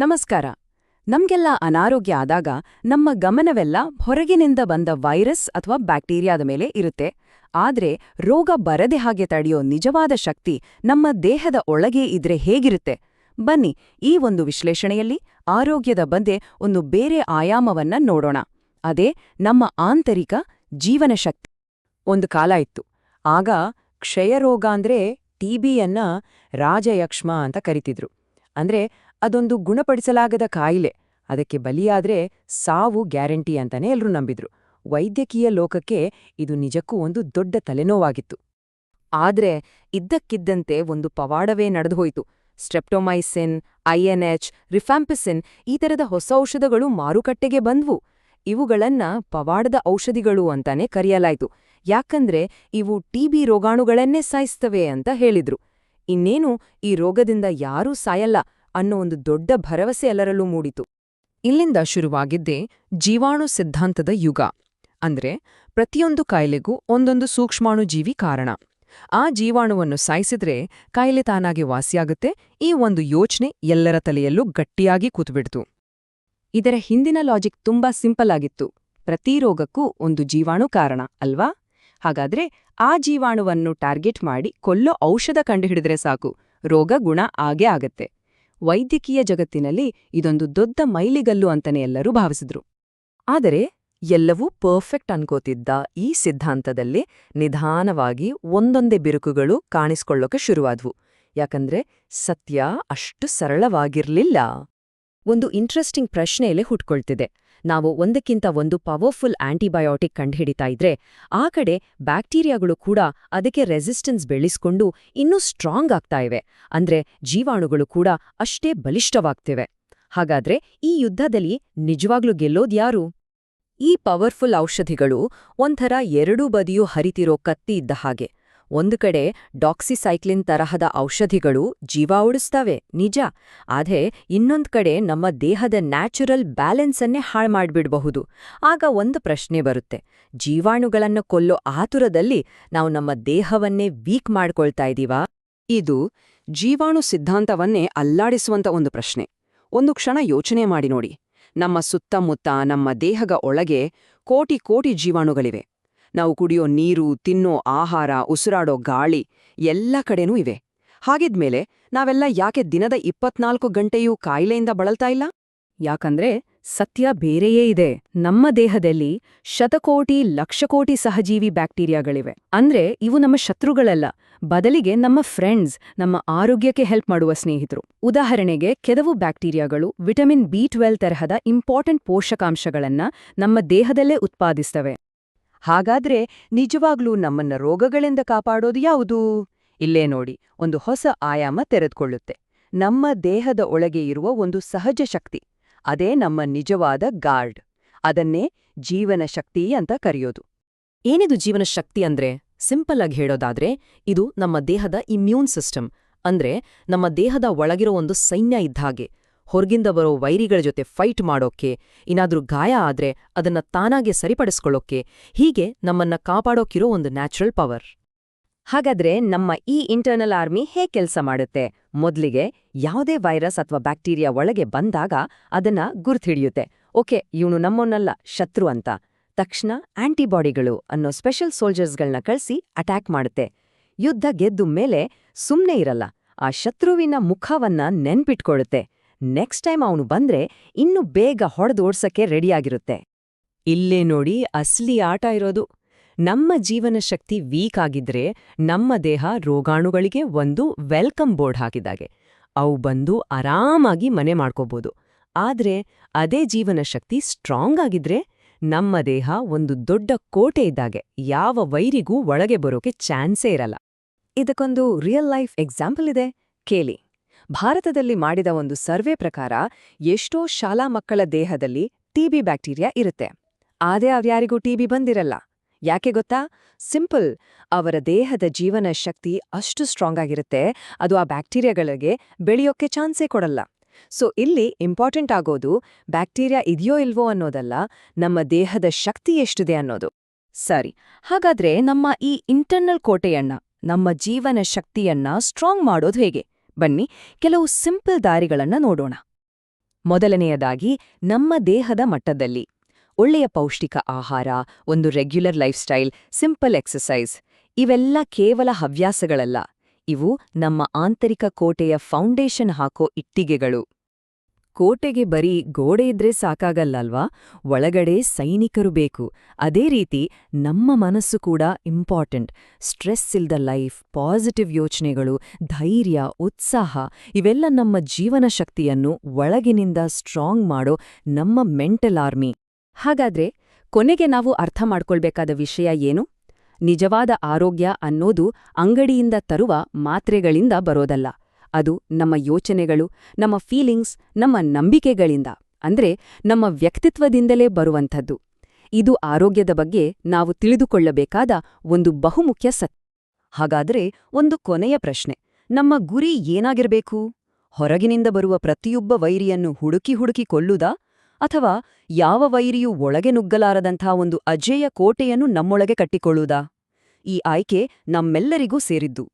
ನಮಸ್ಕಾರ. ನಮ್ಗೆಲ್ಲ ಅನಾರೋಗ್ಯ ಆದಾಗ ನಮ್ಮ ಗಮನವೆಲ್ಲ ಹೊರಗಿನಿಂದ ಬಂದ ವೈರಸ್ ಅಥವಾ ಬ್ಯಾಕ್ಟೀರಿಯಾದ ಮೇಲೆ ಇರುತ್ತೆ. ಆದ್ರೆ ರೋಗ ಬರದೆ ಹಾಗೆ ತಡೆಯೋ ನಿಜವಾದ ಶಕ್ತಿ ನಮ್ಮ ದೇಹದ ಒಳಗೇ ಇದ್ರೆ ಹೇಗಿರುತ್ತೆ? ಬನ್ನಿ, ಈ ಒಂದು ವಿಶ್ಲೇಷಣೆಯಲ್ಲಿ ಆರೋಗ್ಯದ ಬಗ್ಗೆ ಒಂದು ಬೇರೆ ಆಯಾಮವನ್ನ ನೋಡೋಣ. ಅದೇ ನಮ್ಮ ಆಂತರಿಕ ಜೀವನ ಶಕ್ತಿ. ಒಂದು ಕಾಲ ಇತ್ತು. ಆಗ ಕ್ಷಯರೋಗ ಅಂದ್ರೆ ಟಿಬಿಯನ್ನ ರಾಜಯಕ್ಷ್ಮ ಅಂತ ಕರಿತಿದ್ರು. ಅಂದ್ರೆ ಅದೊಂದು ಗುಣಪಡಿಸಲಾಗದ ಕಾಯಿಲೆ. ಅದಕ್ಕೆ ಬಲಿಯಾದ್ರೆ ಸಾವು ಗ್ಯಾರಂಟಿ ಅಂತಾನೆ ಎಲ್ರೂ ನಂಬಿದ್ರು. ವೈದ್ಯಕೀಯ ಲೋಕಕ್ಕೆ ಇದು ನಿಜಕ್ಕೂ ಒಂದು ದೊಡ್ಡ ತಲೆನೋವಾಗಿತ್ತು. ಆದ್ರೆ ಇದ್ದಕ್ಕಿದ್ದಂತೆ ಒಂದು ಪವಾಡವೇ ನಡೆದುಹೋಯಿತು. ಸ್ಟ್ರೆಪ್ಟೊಮೈಸಿನ್, ಐಎನ್ಎಚ್, ರಿಫ್ಯಾಂಪಿಸಿನ್ ಈ ಥರದ ಹೊಸ ಔಷಧಗಳು ಮಾರುಕಟ್ಟೆಗೆ ಬಂದ್ವು. ಇವುಗಳನ್ನ ಪವಾಡದ ಔಷಧಿಗಳು ಅಂತಾನೆ ಕರೆಯಲಾಯ್ತು. ಯಾಕಂದ್ರೆ ಇವು ಟಿಬಿ ರೋಗಾಣುಗಳನ್ನೇ ಸಾಯಿಸ್ತವೆ ಅಂತ ಹೇಳಿದ್ರು. ಇನ್ನೇನು ಈ ರೋಗದಿಂದ ಯಾರೂ ಸಾಯಲ್ಲ ಅನ್ನೋ ಒಂದು ದೊಡ್ಡ ಭರವಸೆ ಎಲ್ಲರಲ್ಲೂ ಮೂಡಿತು. ಇಲ್ಲಿಂದ ಶುರುವಾಗಿದ್ದೇ ಜೀವಾಣು ಸಿದ್ಧಾಂತದ ಯುಗ. ಅಂದ್ರೆ ಪ್ರತಿಯೊಂದು ಕಾಯಿಲೆಗೂ ಒಂದೊಂದು ಸೂಕ್ಷ್ಮಾಣುಜೀವಿ ಕಾರಣ. ಆ ಜೀವಾಣುವನ್ನು ಸಾಯಿಸಿದ್ರೆ ಕಾಯಿಲೆ ತಾನಾಗೆ ವಾಸಿಯಾಗುತ್ತೆ. ಈ ಒಂದು ಯೋಚನೆ ಎಲ್ಲರ ತಲೆಯಲ್ಲೂ ಗಟ್ಟಿಯಾಗಿ ಕೂತ್ಬಿಡ್ತು. ಇದರ ಹಿಂದಿನ ಲಾಜಿಕ್ ತುಂಬಾ ಸಿಂಪಲ್ ಆಗಿತ್ತು. ಪ್ರತಿ ರೋಗಕ್ಕೂ ಒಂದು ಜೀವಾಣು ಕಾರಣ ಅಲ್ವಾ? ಹಾಗಾದ್ರೆ ಆ ಜೀವಾಣುವನ್ನು ಟಾರ್ಗೆಟ್ ಮಾಡಿ ಕೊಲ್ಲೋ ಔಷಧ ಕಂಡುಹಿಡಿದ್ರೆ ಸಾಕು, ರೋಗ ಗುಣ ಆಗೇ ಆಗತ್ತೆ. ವೈದ್ಯಕೀಯ ಜಗತ್ತಿನಲ್ಲಿ ಇದೊಂದು ದೊಡ್ಡ ಮೈಲಿಗಲ್ಲು ಅಂತಾನೆ ಎಲ್ಲರೂ ಭಾವಿಸಿದ್ರು. ಆದರೆ ಎಲ್ಲವೂ ಪರ್ಫೆಕ್ಟ್ ಅನ್ಕೋತಿದ್ದ ಈ ಸಿದ್ಧಾಂತದಲ್ಲಿ ನಿಧಾನವಾಗಿ ಒಂದೊಂದೇ ಬಿರುಕುಗಳು ಕಾಣಿಸ್ಕೊಳ್ಳೋಕೆ ಶುರುವಾದ್ವು. ಯಾಕಂದ್ರೆ ಸತ್ಯ ಅಷ್ಟು ಸರಳವಾಗಿರ್ಲಿಲ್ಲ. ಒಂದು ಇಂಟ್ರೆಸ್ಟಿಂಗ್ ಪ್ರಶ್ನೆಯಲ್ಲೇ ಹುಟ್ಕೊಳ್ತಿದೆ. ನಾವು ಒಂದಕ್ಕಿಂತ ಒಂದು ಪವರ್ಫುಲ್ ಆಂಟಿಬಯೋಟಿಕ್ ಕಂಡುಹಿಡಿತಾ ಇದ್ರೆ ಆ ಕಡೆ ಬ್ಯಾಕ್ಟೀರಿಯಾಗಳು ಕೂಡ ಅದಕ್ಕೆ ರೆಸಿಸ್ಟೆನ್ಸ್ ಬೆಳೆಸ್ಕೊಂಡು ಇನ್ನೂ ಸ್ಟ್ರಾಂಗ್ ಆಗ್ತಾ ಇವೆ. ಅಂದ್ರೆ ಜೀವಾಣುಗಳು ಕೂಡ ಅಷ್ಟೇ ಬಲಿಷ್ಠವಾಗ್ತಿವೆ. ಹಾಗಾದ್ರೆ ಈ ಯುದ್ಧದಲ್ಲಿ ನಿಜವಾಗ್ಲೂ ಗೆಲ್ಲೋದ್ಯಾರು? ಈ ಪವರ್ಫುಲ್ ಔಷಧಿಗಳು ಒಂಥರ ಎರಡೂ ಬದಿಯೂ ಹರಿತಿರೋ ಕತ್ತಿ ಇದ್ದ ಹಾಗೆ. ಒಂದು ಕಡೆ ಡಾಕ್ಸಿಸೈಕ್ಲಿನ್ ತರಹದ ಔಷಧಿಗಳು ಜೀವ ಉಳಿಸ್ತವೆ ನಿಜ, ಆದ್ರೆ ಇನ್ನೊಂದ್ ಕಡೆ ನಮ್ಮ ದೇಹದ ನ್ಯಾಚುರಲ್ ಬ್ಯಾಲೆನ್ಸನ್ನೇ ಹಾಳು ಮಾಡ್ಬಿಡ್ಬಹುದು. ಆಗ ಒಂದು ಪ್ರಶ್ನೆ ಬರುತ್ತೆ, ಜೀವಾಣುಗಳನ್ನು ಕೊಲ್ಲೋ ಆತುರದಲ್ಲಿ ನಾವು ನಮ್ಮ ದೇಹವನ್ನೇ ವೀಕ್ ಮಾಡ್ಕೊಳ್ತಾ ಇದೀವಾ? ಇದು ಜೀವಾಣು ಸಿದ್ಧಾಂತವನ್ನೇ ಅಲ್ಲಾಡಿಸುವಂತ ಒಂದು ಪ್ರಶ್ನೆ. ಒಂದು ಕ್ಷಣ ಯೋಚನೆ ಮಾಡಿ ನೋಡಿ. ನಮ್ಮ ಸುತ್ತಮುತ್ತ ನಮ್ಮ ದೇಹದ ಒಳಗೆ ಕೋಟಿ ಕೋಟಿ ಜೀವಾಣುಗಳಿವೆ. ನಾವು ಕುಡಿಯೋ ನೀರು, ತಿನ್ನೋ ಆಹಾರ, ಉಸಿರಾಡೋ ಗಾಳಿ ಎಲ್ಲ ಕಡೆನೂ ಇವೆ. ಹಾಗಿದ್ಮೇಲೆ ನಾವೆಲ್ಲ ಯಾಕೆ ದಿನದ 24 ಗಂಟೆಯೂ ಕಾಯಿಲೆಯಿಂದ ಬಳಲ್ತಾ ಇಲ್ಲ? ಯಾಕಂದ್ರೆ ಸತ್ಯ ಬೇರೆಯೇ ಇದೆ. ನಮ್ಮ ದೇಹದಲ್ಲಿ ಶತಕೋಟಿ ಲಕ್ಷಕೋಟಿ ಸಹಜೀವಿ ಬ್ಯಾಕ್ಟೀರಿಯಾಗಳಿವೆ. ಅಂದ್ರೆ ಇವು ನಮ್ಮ ಶತ್ರುಗಳಲ್ಲ, ಬದಲಿಗೆ ನಮ್ಮ ಫ್ರೆಂಡ್ಸ್, ನಮ್ಮ ಆರೋಗ್ಯಕ್ಕೆ ಹೆಲ್ಪ್ ಮಾಡುವ ಸ್ನೇಹಿತರು. ಉದಾಹರಣೆಗೆ ಕೆಲವು ಬ್ಯಾಕ್ಟೀರಿಯಾಗಳು ವಿಟಮಿನ್ B12 ತರಹದ ಇಂಪಾರ್ಟೆಂಟ್ ಪೋಷಕಾಂಶಗಳನ್ನ ನಮ್ಮ ದೇಹದಲ್ಲೇ ಉತ್ಪಾದಿಸ್ತವೆ. ಹಾಗಾದ್ರೆ ನಿಜವಾಗ್ಲೂ ನಮ್ಮನ್ನ ರೋಗಗಳಿಂದ ಕಾಪಾಡೋದು ಯಾವುದು? ಇಲ್ಲೇ ನೋಡಿ, ಒಂದು ಹೊಸ ಆಯಾಮ ತೆರೆದುಕೊಳ್ಳುತ್ತೆ. ನಮ್ಮ ದೇಹದ ಒಳಗೆ ಇರುವ ಒಂದು ಸಹಜ ಶಕ್ತಿ, ಅದೇ ನಮ್ಮ ನಿಜವಾದ ಗಾರ್ಡ್. ಅದನ್ನೇ ಜೀವನ ಶಕ್ತಿ ಅಂತ ಕರೆಯೋದು. ಏನಿದು ಜೀವನ ಶಕ್ತಿ ಅಂದ್ರೆ? ಸಿಂಪಲ್ ಆಗಿ ಹೇಳೋದಾದ್ರೆ ಇದು ನಮ್ಮ ದೇಹದ ಇಮ್ಯೂನ್ ಸಿಸ್ಟಮ್. ಅಂದ್ರೆ ನಮ್ಮ ದೇಹದ ಒಳಗಿರೋ ಒಂದು ಸೈನ್ಯ ಇದ್ದಾಗೆ. ಹೊರಗಿಂದ ಬರೋ ವೈರಿಗಳ ಜೊತೆ ಫೈಟ್ ಮಾಡೋಕ್ಕೆ, ಏನಾದ್ರೂ ಗಾಯ ಆದ್ರೆ ಅದನ್ನ ತಾನಾಗೆ ಸರಿಪಡಿಸ್ಕೊಳ್ಳೋಕ್ಕೆ, ಹೀಗೆ ನಮ್ಮನ್ನ ಕಾಪಾಡೋಕಿರೋ ಒಂದು ನ್ಯಾಚುರಲ್ ಪವರ್. ಹಾಗಾದ್ರೆ ನಮ್ಮ ಈ ಇಂಟರ್ನಲ್ ಆರ್ಮಿ ಹೇಗೆ ಕೆಲಸ ಮಾಡುತ್ತೆ? ಮೊದ್ಲಿಗೆ ಯಾವುದೇ ವೈರಸ್ ಅಥವಾ ಬ್ಯಾಕ್ಟೀರಿಯಾ ಒಳಗೆ ಬಂದಾಗ ಅದನ್ನ ಗುರ್ತಿಡಿಯುತ್ತೆ. ಓಕೆ, ಇವನು ನಮ್ಮನ್ನಲ್ಲ, ಶತ್ರು ಅಂತ. ತಕ್ಷಣ ಆಂಟಿಬಾಡಿಗಳು ಅನ್ನೋ ಸ್ಪೆಷಲ್ ಸೋಲ್ಜರ್ಸ್ಗಳನ್ನ ಕಳಿಸಿ ಅಟ್ಯಾಕ್ ಮಾಡುತ್ತೆ. ಯುದ್ಧ ಗೆದ್ದು ಮೇಲೆ ಸುಮ್ನೆ ಇರಲ್ಲ, ಆ ಶತ್ರುವಿನ ಮುಖವನ್ನ ನೆನ್ಪಿಟ್ಕೊಳ್ಳುತ್ತೆ. ನೆಕ್ಸ್ಟ್ ಟೈಮ್ ಅವನು ಬಂದ್ರೆ ಇನ್ನು ಬೇಗ ಹೊಡೆದೋಡ್ಸಕ್ಕೆ ರೆಡಿಯಾಗಿರುತ್ತೆ. ಇಲ್ಲೇ ನೋಡಿ ಅಸಲಿ ಆಟ ಇರೋದು. ನಮ್ಮ ಜೀವನ ಶಕ್ತಿ ವೀಕ್ ಆಗಿದ್ರೆ ನಮ್ಮ ದೇಹ ರೋಗಾಣುಗಳಿಗೆ ಒಂದು ವೆಲ್ಕಮ್ ಬೋರ್ಡ್ ಹಾಕಿದಾಗೆ. ಅವು ಬಂದು ಆರಾಮಾಗಿ ಮನೆ ಮಾಡ್ಕೋಬೋದು. ಆದ್ರೆ ಅದೇ ಜೀವನ ಶಕ್ತಿ ಸ್ಟ್ರಾಂಗ್ ಆಗಿದ್ರೆ ನಮ್ಮ ದೇಹ ಒಂದು ದೊಡ್ಡ ಕೋಟೆ ಇದ್ದಾಗೆ. ಯಾವ ವೈರಿಗೂ ಒಳಗೆ ಬರೋಕೆ ಚಾನ್ಸೇ ಇರಲ್ಲ. ಇದಕ್ಕೊಂದು ರಿಯಲ್ ಲೈಫ್ ಎಕ್ಸಾಂಪಲ್ ಇದೆ, ಕೇಳಿ. ಭಾರತದಲ್ಲಿ ಮಾಡಿದ ಒಂದು ಸರ್ವೆ ಪ್ರಕಾರ ಎಷ್ಟೋ ಶಾಲಾ ಮಕ್ಕಳ ದೇಹದಲ್ಲಿ ಟಿಬಿ ಬ್ಯಾಕ್ಟೀರಿಯಾ ಇರುತ್ತೆ. ಆದ್ರೆ ಅವ್ಯಾರಿಗೂ ಟಿಬಿ ಬಂದಿರಲ್ಲ. ಯಾಕೆ ಗೊತ್ತಾ? ಸಿಂಪಲ್, ಅವರ ದೇಹದ ಜೀವನ ಶಕ್ತಿ ಅಷ್ಟು ಸ್ಟ್ರಾಂಗ್ ಆಗಿರುತ್ತೆ, ಅದು ಆ ಬ್ಯಾಕ್ಟೀರಿಯಾಗಳಿಗೆ ಬೆಳೆಯೋಕ್ಕೆ ಚಾನ್ಸೇ ಕೊಡಲ್ಲ. ಸೊ ಇಲ್ಲಿ ಇಂಪಾರ್ಟೆಂಟ್ ಆಗೋದು ಬ್ಯಾಕ್ಟೀರಿಯಾ ಇದೆಯೋ ಇಲ್ವೋ ಅನ್ನೋದಲ್ಲ, ನಮ್ಮ ದೇಹದ ಶಕ್ತಿ ಎಷ್ಟಿದೆ ಅನ್ನೋದು. ಸರಿ, ಹಾಗಾದ್ರೆ ನಮ್ಮ ಈ ಇಂಟರ್ನಲ್ ಕೋಟೆಯನ್ನ, ನಮ್ಮ ಜೀವನ ಶಕ್ತಿಯನ್ನ ಸ್ಟ್ರಾಂಗ್ ಮಾಡೋದು ಹೇಗೆ? ಬನ್ನಿ ಕೆಲವು ಸಿಂಪಲ್ ದಾರಿಗಳನ್ನ ನೋಡೋಣ. ಮೊದಲನೆಯದಾಗಿ ನಮ್ಮ ದೇಹದ ಮಟ್ಟದಲ್ಲಿ ಒಳ್ಳೆಯ ಪೌಷ್ಟಿಕ ಆಹಾರ, ಒಂದು regular life style, simple exercise ಇವೆಲ್ಲ ಕೇವಲ ಹವ್ಯಾಸಗಳಲ್ಲ. ಇವು ನಮ್ಮ ಆಂತರಿಕ ಕೋಟೆಯ ಫೌಂಡೇಶನ್ ಹಾಕೋ ಇಟ್ಟಿಗೆಗಳು. ಕೋಟೆಗೆ ಬರೀ ಗೋಡೆ ಇದ್ರೆ ಸಾಕಾಗಲ್ಲಲ್ವಾ, ಒಳಗಡೆ ಸೈನಿಕರು ಬೇಕು. ಅದೇ ರೀತಿ ನಮ್ಮ ಮನಸ್ಸು ಕೂಡ ಇಂಪಾರ್ಟೆಂಟ್. ಸ್ಟ್ರೆಸ್ ಇಲ್ದ ಲೈಫ್, ಪಾಸಿಟಿವ್ ಯೋಚನೆಗಳು, ಧೈರ್ಯ, ಉತ್ಸಾಹ ಇವೆಲ್ಲ ನಮ್ಮ ಜೀವನ ಶಕ್ತಿಯನ್ನು ಒಳಗಿನಿಂದ ಸ್ಟ್ರಾಂಗ್ ಮಾಡೋ ನಮ್ಮ ಮೆಂಟಲ್ ಆರ್ಮಿ. ಹಾಗಾದ್ರೆ ಕೊನೆಗೆ ನಾವು ಅರ್ಥ ಮಾಡ್ಕೊಳ್ಬೇಕಾದ ವಿಷಯ ಏನು? ನಿಜವಾದ ಆರೋಗ್ಯ ಅನ್ನೋದು ಅಂಗಡಿಯಿಂದ ತರುವ ಮಾತ್ರೆಗಳಿಂದ ಬರೋದಲ್ಲ. ಅದು ನಮ್ಮ ಯೋಚನೆಗಳು, ನಮ್ಮ ಫೀಲಿಂಗ್ಸ್, ನಮ್ಮ ನಂಬಿಕೆಗಳಿಂದ, ಅಂದ್ರೆ ನಮ್ಮ ವ್ಯಕ್ತಿತ್ವದಿಂದಲೇ ಬರುವಂಥದ್ದು. ಇದು ಆರೋಗ್ಯದ ಬಗ್ಗೆ ನಾವು ತಿಳಿದುಕೊಳ್ಳಬೇಕಾದ ಒಂದು ಬಹುಮುಖ್ಯ ಸತ್ಯ. ಹಾಗಾದ್ರೆ ಒಂದು ಕೊನೆಯ ಪ್ರಶ್ನೆ, ನಮ್ಮ ಗುರಿ ಏನಾಗಿರ್ಬೇಕು? ಹೊರಗಿನಿಂದ ಬರುವ ಪ್ರತಿಯೊಬ್ಬ ವೈರಿಯನ್ನು ಹುಡುಕಿ ಕೊಲ್ಲುವುದಾ? ಅಥವಾ ಯಾವ ವೈರಿಯೂ ಒಳಗೆ ನುಗ್ಗಲಾರದಂಥ ಒಂದು ಅಜೇಯ ಕೋಟೆಯನ್ನು ನಮ್ಮೊಳಗೆ ಕಟ್ಟಿಕೊಳ್ಳುವುದಾ? ಈ ಆಯ್ಕೆ ನಮ್ಮೆಲ್ಲರಿಗೂ ಸೇರಿದ್ದು.